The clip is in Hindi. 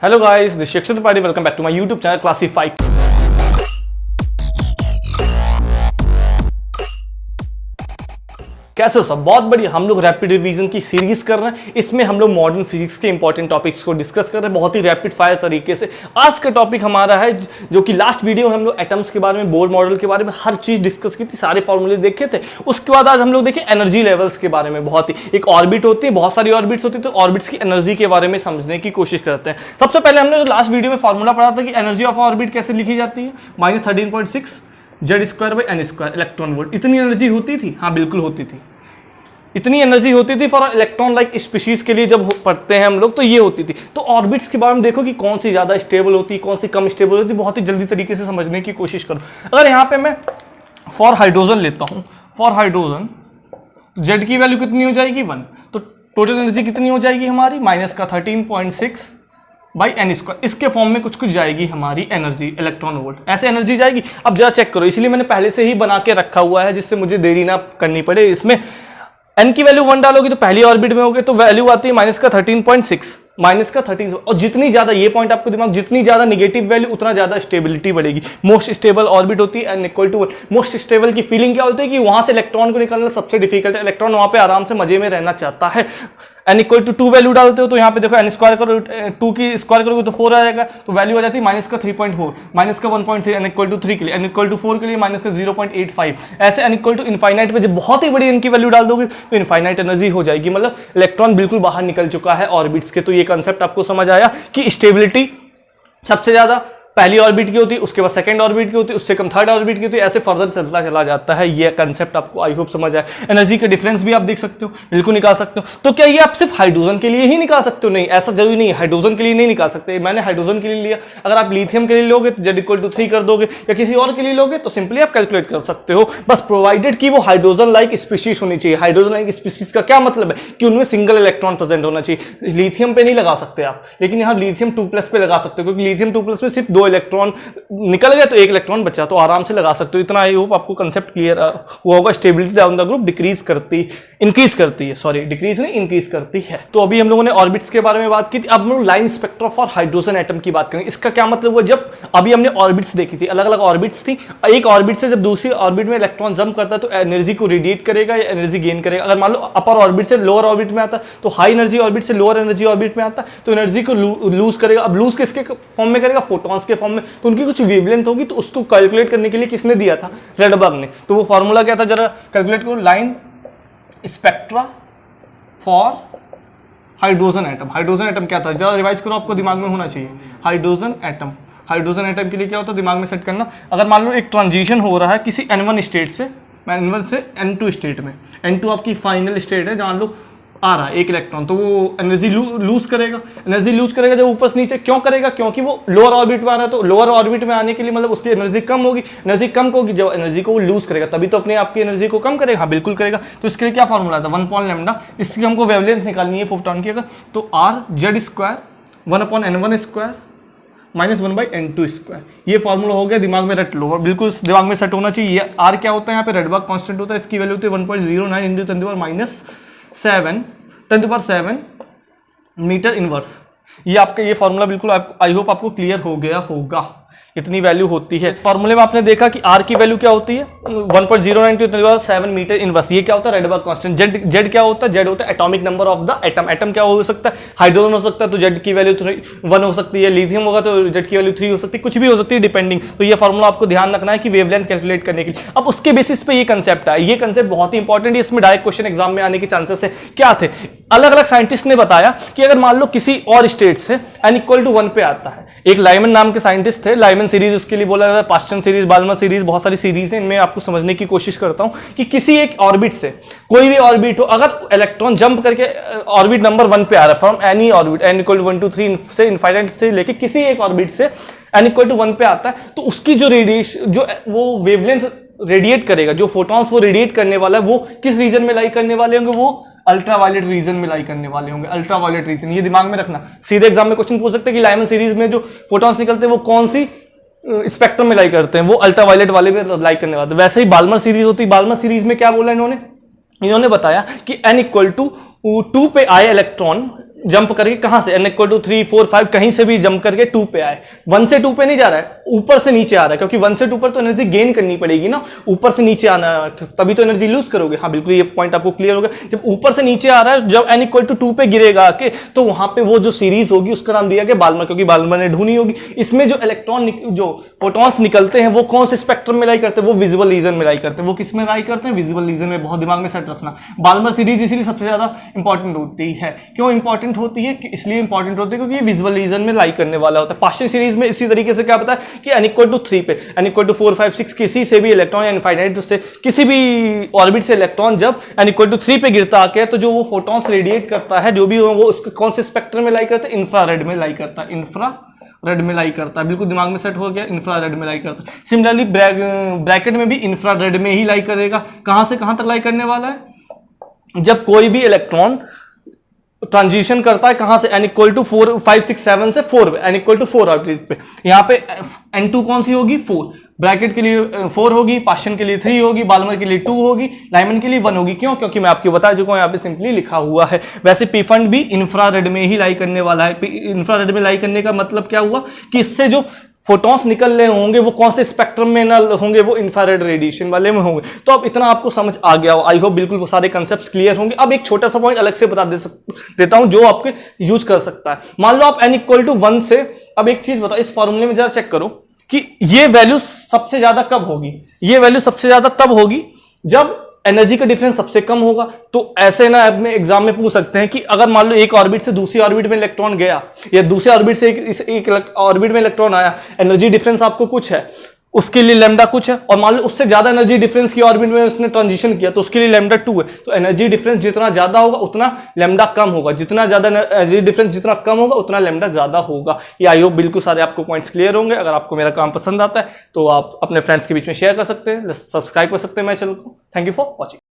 Hello guys, this is Shiksha Tripathi. Welcome back to my YouTube channel Classify. कैसे हो सब? बहुत बढ़िया। हम लोग रैपिड रिवीजन की सीरीज कर रहे हैं। इसमें हम लोग मॉडर्न फिजिक्स के इंपॉर्टेंट टॉपिक्स को डिस्कस कर रहे हैं बहुत ही रैपिड फायर तरीके से। आज का टॉपिक हमारा है जो कि लास्ट वीडियो में हम लोग एटम्स के बारे में, बोर मॉडल के बारे में हर चीज डिस्कस की थी, सारे फॉर्मूले देखे थे। उसके बाद आज हम लोग देखें एनर्जी लेवल्स के बारे में। बहुत ही एक ऑर्बिट होती है, बहुत सारी ऑर्बिट्स होती है, तो ऑर्बिट्स की एनर्जी के बारे में समझने की कोशिश करते हैं। सबसे पहले हमने जो लास्ट वीडियो में फॉर्मूला पढ़ा था कि एनर्जी ऑफ ऑर्बिट कैसे लिखी जाती है, -13.6 Z²/n², इलेक्ट्रॉन वोल्ट। इतनी एनर्जी होती थी? हाँ बिल्कुल होती थी। इतनी एनर्जी होती थी फॉर इलेक्ट्रॉन लाइक स्पीशीज के लिए। जब पढ़ते हैं हम लोग तो ये होती थी। तो ऑर्बिट्स के बारे में देखो कि कौन सी ज्यादा स्टेबल होती है, कौन सी कम स्टेबल होती है। बहुत ही जल्दी तरीके से समझने की कोशिश करो। अगर यहाँ पे मैं फॉर हाइड्रोजन लेता हूँ, फॉर हाइड्रोजन जेड की वैल्यू कितनी हो जाएगी 1, तो टोटल एनर्जी कितनी हो जाएगी हमारी -13.6/n²। इसके फॉर्म में कुछ जाएगी हमारी एनर्जी, इलेक्ट्रॉन वोल्ट। ऐसे एनर्जी जाएगी। अब जरा चेक करो, इसलिए मैंने पहले से ही बना के रखा हुआ है जिससे मुझे देरी ना करनी पड़े। इसमें n की वैल्यू 1 डालोगे तो पहली ऑर्बिट में होगे तो वैल्यू आती है -13.6 और जितनी ज्यादा, ये पॉइंट आपको दिमाग, जितनी ज्यादा नेगेटिव वैल्यू उतना ज्यादा स्टेबिलिटी बढ़ेगी। मोस्ट स्टेबल ऑर्बिट होती है n=1। मोस्ट स्टेबल की फीलिंग क्या होती है कि वहां से इलेक्ट्रॉन को निकालना सबसे डिफिकल्ट है। इलेक्ट्रॉन वहां पे आराम से मजे में रहना चाहता है। n=2 वैल्यू डालते हो तो यहाँ पे देखो n² करो, 2 की स्क्वायर करोगे तो 4 आ जाएगा, तो वैल्यू आ जाती है -3.4, -1.3, n=3 के लिए, n=4 के लिए -0.85। ऐसे n=इनफाइनाइट पे जब बहुत ही बड़ी n की वैल्यू डाल दोगे तो इनफाइनाइट एनर्जी हो जाएगी। मतलब इलेक्ट्रॉन बिल्कुल बाहर निकल चुका है ऑर्बिट्स के। तो ये कंसेप्ट आपको समझ आया कि स्टेबिलिटी सबसे ज्यादा पहली ऑर्बिट की होती है, उसके बाद सेकंड ऑर्बिट की होती है, उससे कम थर्ड ऑर्बिट की होती है, ऐसे फर्दर चलता चला जाता है। ये कंसेप्ट आपको आई होप समझ आए। एनर्जी का डिफरेंस भी आप देख सकते हो, बिल्कुल निकाल सकते हो। तो क्या ये आप सिर्फ हाइड्रोजन के लिए ही निकाल सकते हो? नहीं, ऐसा जरूरी नहीं। हाइड्रोजन के लिए नहीं निकाल सकते। मैंने हाइड्रोजन के लिए लिया। अगर आप लिथियम के लिए लोगे तो Z=3 कर दोगे, या किसी और के लिए लोगे तो सिंपली आप कैलकुलेट कर सकते हो। बस प्रोवाइडेड कि वो हाइड्रोजन लाइक स्पीशीज होनी चाहिए। हाइड्रोजन लाइक स्पीशीज का क्या मतलब है कि उनमें सिंगल इलेक्ट्रॉन प्रेजेंट होना चाहिए। लिथियम पे नहीं लगा सकते आप, लेकिन यहाँ लिथियम 2+ पे लगा सकते हो, क्योंकि लिथियम 2+ पे सिर्फ 2 इलेक्ट्रॉन निकल गया तो 1 इलेक्ट्रॉन बचा, तो आराम से लगा सकते हो। इतना आई होप आपको कंसेप्ट क्लियर हुआ होगा। Stability down the group increase करती है, सॉरी डिक्रीज नहीं, इंक्रीज करती है। तो अभी हम लोगों ने ऑर्बिट्स के बारे में बात की थी। अब हम लोग line spectra for hydrogen atom की बात करेंगे। इसका क्या मतलब हुआ? जब अभी हमने ऑर्बिट्स देखी थी, अलग अलग ऑर्बिट्स थी। एक ऑर्बिट से जब दूसरी ऑर्बिट में इलेक्ट्रॉन जंप करता है तो एनर्जी को रेडिएट करेगा या एनर्जी गेन करेगा। अगर मान लो अपर ऑर्बिट से लोअर ऑर्बिट में आता तो हाई एनर्जी ऑर्बिट से लोअर एनर्जी ऑर्बिट में आता तो एनर्जी को लूज करेगा। अब लूज किसके फॉर्म में करेगा? फोटॉन्स के फॉर्म में। तो उनकी कुछ वेवलेंथ होगी, तो उसको कैलकुलेट करने के लिए किसने दिया था? रेडबर्ग ने। तो वो फॉर्मूला क्या था, जरा कैलकुलेट करो। Line spectra for hydrogen atom. Hydrogen atom क्या था? जरा रिवाइज करो, आपको दिमाग में होना चाहिए। हाइड्रोजन एटम, हाइड्रोजन एटम के लिए क्या होता है दिमाग में सेट करना। अगर मान लो एक ट्रांजिशन हो रहा है किसी n1 स्टेट से, n1 से n2 स्टेट में, n2 आपकी फाइनल स्टेट है जहां लोग आ रहा है 1 इलेक्ट्रॉन, तो वो एनर्जी लूज करेगा। एनर्जी लूज करेगा जब ऊपर से नीचे। क्यों करेगा? क्योंकि वो लोअर ऑर्बिट में आ रहा है। तो लोअर ऑर्बिट में आने के लिए मतलब उसकी एनर्जी कम होगी। एनर्जी कम होगी जब एनर्जी को वो लूज करेगा, तभी तो अपने आपकी एनर्जी को कम करेगा। हाँ बिल्कुल करेगा। तो इसके लिए क्या फॉर्मूला था? 1/λ। इसकी हमको वेवलेंथ निकालनी है फोटॉन की। अगर तो R/Z² 1/n1² -1/n2²। ये फॉर्मूला हो गया, दिमाग में रट लो, बिल्कुल दिमाग में सेट होना चाहिए। ये R क्या होता है? यहाँ पे रेडबर्ग कांस्टेंट होता है। इसकी वैल्यू होती है 1.09 × 10⁻⁷ मीटर इनवर्स। ये आपका ये फॉर्मूला बिल्कुल आई होप आपको क्लियर हो गया होगा। इतनी वैल्यू होती है। इस फॉर्मूले में आपने देखा कि R की वैल्यू क्या होती है? 1.09 × 10⁻⁷ मीटर इनवर्स। ये क्या होता है? Rydberg constant. जेड क्या होता है? जेड होता है atomic number of the atom. Atom क्या हो सकता है? हाइड्रोजन हो सकता है, तो जेड की वैल्यू 1 हो सकती है। लिथियम होगा तो जेड की वैल्यू 3 हो सकती है। कुछ भी हो सकती है डिपेंडिंग। तो ये फॉर्मूला आपको ध्यान रखना है कि वेवलेंथ कैलकुलेट करने के लिए। अब उसके बेसिस पे ये कंसेप्ट है। ये कंसेप्ट बहुत ही इंपॉर्टेंट है। इसमें डायरेक्ट क्वेश्चन एग्जाम में आने के चांसेस है। क्या थे? अलग अलग साइंटिस्ट ने बताया कि अगर मान लो किसी और स्टेट से n=1 पे आता है। एक लाइमन नाम के साइंटिस्ट थे। लाइमन सीरीज उसके लिए बोला जाता है, पास्टन सीरीज, बाल्मर सीरीज, बहुत सारी सीरीज है। इनमें आपको समझने की कोशिश करता हूं कि किसी एक ऑर्बिट से, कोई भी ऑर्बिट हो, अगर इलेक्ट्रॉन जंप करके ऑर्बिट नंबर 1 पे आ रहा है फ्रॉम एनी ऑर्बिट, n=1 2 3 से इनफाइनाइट से लेके किसी एक ऑर्बिट से n=1 पे आता है, तो उसकी जो रेडिएशन, जो वो वेवलेंथ रेडिएट करेगा, जो फोटॉन्स वो रेडिएट करने वाला है, वो किस रीजन में लाई करने वाले होंगे? वो अल्ट्रावायलेट रीजन में लाई करने वाले होंगे। अल्ट्रावायलेट रीजन, ये दिमाग में रखना। सीधे एग्जाम में क्वेश्चन पूछ सकते हैं कि लाइमन सीरीज में जो फोटॉन्स निकलते हैं वो कौन सी स्पेक्ट्रम में लाई करते हैं? वो अल्ट्रावायलेट वाले में लाई करने वाले। वैसे ही बाल्मर सीरीज होती है। बाल्मर सीरीज में क्या बोला इन्होंने बताया कि n=2 पे आए इलेक्ट्रॉन जंप करके कहां से n इक्वल टू 3 4 5 कहीं से भी जंप करके 2 पे आए, 1 से 2 पे नहीं जा रहा है, ऊपर से नीचे आ रहा है, क्योंकि 1 से 2 पर तो एनर्जी गेन करनी पड़ेगी ना, ऊपर से नीचे आना तभी तो एनर्जी लूज करोगे। हाँ बिल्कुल, ये पॉइंट आपको क्लियर होगा। जब ऊपर से नीचे आ रहा है, जब n इक्वल टू 2 पे गिरेगा आके, तो वहां पे वो जो सीरीज होगी उसका नाम दिया गया बाल्मर, क्योंकि बाल्मर ने ढूंढनी होगी। इसमें जो इलेक्ट्रॉन जो फोटॉन्स निकलते हैं वो कौन से स्पेक्ट्रम में लाई करते हैं, वो विजुअल रीजन में लाई करते हैं। वो किस में लाई करते हैं, विजुअल रीजन में। बहुत दिमाग में सेट रखना, बाल्मर सीरीज इसीलिए सबसे ज्यादा इंपॉर्टेंट होती है। क्यों इंपॉर्टेंट होती है, इसलिए इंपॉर्टेंट होती है क्योंकि ये विजुअल रीजन में लाई करने वाला होता है। पार्शियल सीरीज में इसी तरीके से क्या पता है कि n इक्वल टू 3 पे, n इक्वल टू 4 5 6 किसी से भी इलेक्ट्रॉन या इनफाइनाइट से किसी भी ऑर्बिट से इलेक्ट्रॉन जब n इक्वल टू 3 पे गिरता आके, तो जो वो फोटॉन्स रेडिएट करता है, जो भी वो उसके कौन से स्पेक्ट्रम में लाई करता है, इंफ्रारेड में लाई करता है, इंफ्रारेड में लाई करता है। बिल्कुल दिमाग में सेट हो गया, इंफ्रारेड में लाई करता है। सिमिलरली ब्रैकेट में भी इंफ्रारेड में ही लाई करेगा। कहां से कहां तक लाई करने वाला है, जब कोई भी इलेक्ट्रॉन ट्रांजिशन करता है कहां से, n इक्वल टू 4 5 6 7 से 4 पे, n इक्वल टू 4 ऑर्बिट पे। यहाँ पे n2 कौन सी होगी, 4, ब्रैकेट के लिए 4 होगी, पास्शन के लिए 3 होगी, बाल्मर के लिए 2 होगी, लाइमन के लिए 1 होगी। क्यों, क्योंकि मैं आपको बता चुका हूं, यहाँ पे सिंपली लिखा हुआ है। वैसे पी फंड भी इंफ्रारेड में ही लाई करने वाला है। इंफ्रारेड में लाई करने का मतलब क्या हुआ कि इससे जो फोटॉन्स निकल रहे होंगे वो कौन से स्पेक्ट्रम में ना होंगे, वो इंफ्रारेड रेडिएशन वाले में होंगे। तो अब इतना आपको समझ आ गया हो, आई होप बिल्कुल वो सारे कंसेप्ट्स क्लियर होंगे। अब एक छोटा सा पॉइंट अलग से बता देता हूं जो आपके यूज कर सकता है। मान लो आप n इक्वल टू 1 से, अब एक चीज बताओ, इस फॉर्मूले में जरा चेक करो कि ये वैल्यू सबसे ज्यादा कब होगी। ये वैल्यू सबसे ज्यादा तब होगी जब एनर्जी का डिफरेंस सबसे कम होगा। तो ऐसे ना अपने एग्जाम में पूछ सकते हैं कि अगर मान लो एक ऑर्बिट से दूसरी ऑर्बिट में इलेक्ट्रॉन गया, या दूसरे ऑर्बिट से एक ऑर्बिट में इलेक्ट्रॉन आया, एनर्जी डिफरेंस आपको कुछ है, उसके लिए लैम्डा कुछ है, और मान लो उससे ज्यादा एनर्जी डिफरेंस की ऑर्बिट में उसने ट्रांजिशन किया तो उसके लिए लैम्डा 2 है। तो एनर्जी डिफरेंस जितना ज्यादा होगा उतना लैम्डा कम होगा, जितना ज्यादा एनर्जी डिफरेंस जितना कम होगा उतना लैम्डा ज्यादा होगा। ये आई होप बिल्कुल सारे आपको पॉइंट्स क्लियर होंगे। अगर आपको मेरा काम पसंद आता है तो आप अपने फ्रेंड्स के बीच में शेयर कर सकते हैं, सब्सक्राइब कर सकते हैं मेरे चैनल को। Thank you for watching.